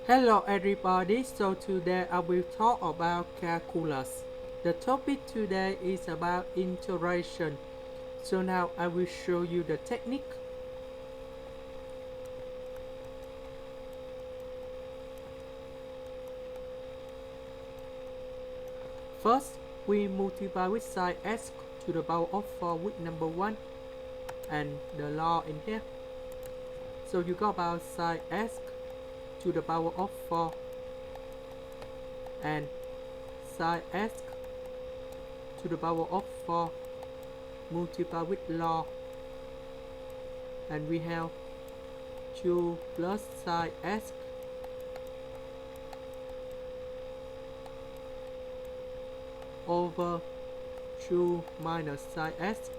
Hello everybody, so today I will talk about calculus. The topic today is about integration. So now I will show you the technique. First, we multiply with sine x to the power of 4 with number 1 and the law in here. So you got about sine x to the power of 4 and sine x to the power of 4 multiply with law, and we have 2 plus sine x over 2 minus sine x,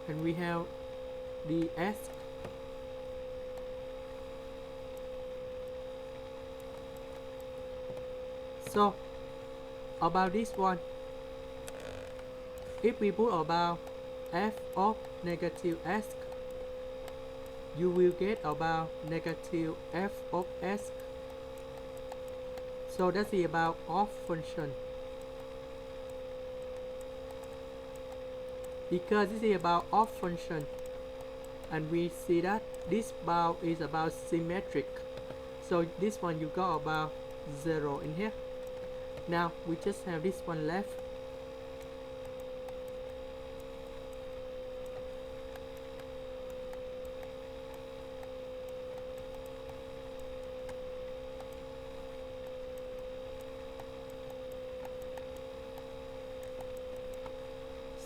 and we have ds. So about this one, if we put about f of negative s, you will get about negative f of s. So that's about off function. Because this is about off function, and we see that this bound is about symmetric. So this one you got about 0 in here. Now we just have this one left.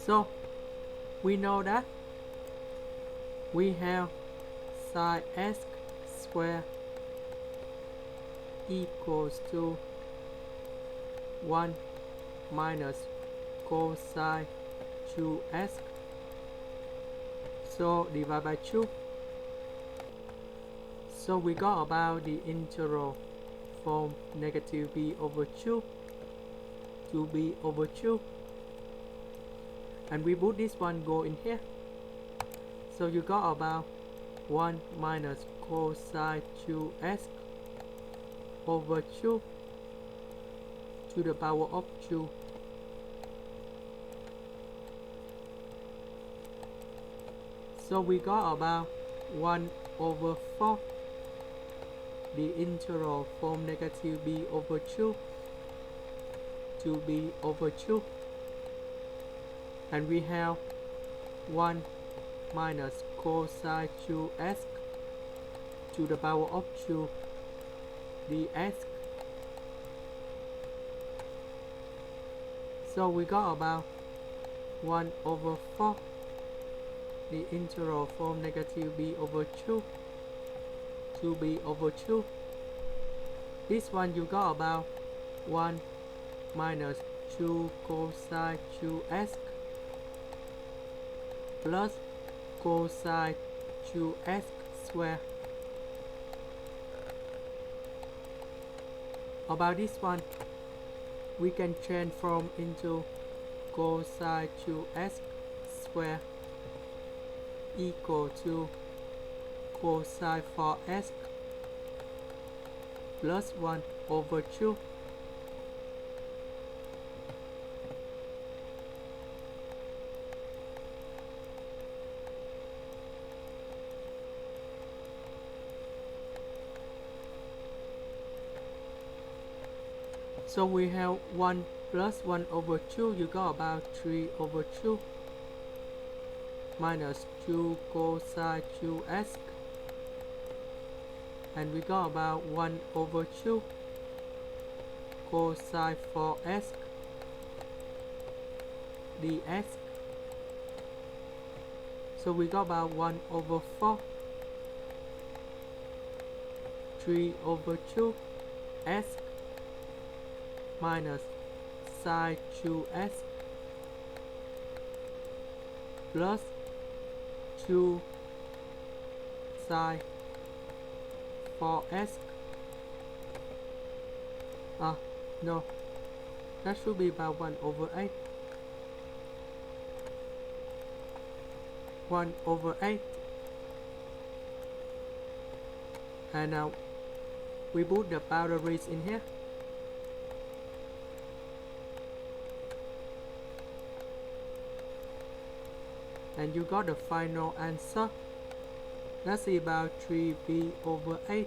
So we know that we have sine x squared equals to 1 minus cosine 2x. So divide by 2. So we got about the integral from negative b over 2 to b over 2. And we put this one go in here. So you got about 1 minus cosine 2x over 2 to the power of 2. So we got about 1 over 4, the integral from negative b over 2 to b over 2. And we have 1 minus cosine 2x to the power of 2 dx. So we got about 1 over 4, the integral from negative b over 2 to b over 2. This one you got about 1 minus 2 cosine 2x plus cosine 2x squared. About this one, we can transform into cosine 2x squared equal to cosine 4x plus 1 over 2. So we have 1 plus 1 over 2, you got about 3 over 2 minus 2 cosine 2x, and we got about 1 over 2 cosine 4x dx. So we got about 1 over 4, 3 over 2 s minus sine 2x plus 2 sine 4x. No, that should be about 1 over 8. 1 over 8 and now we put the boundaries in here. And you got the final answer. That's about 3b/8.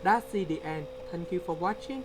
That's the end. Thank you for watching.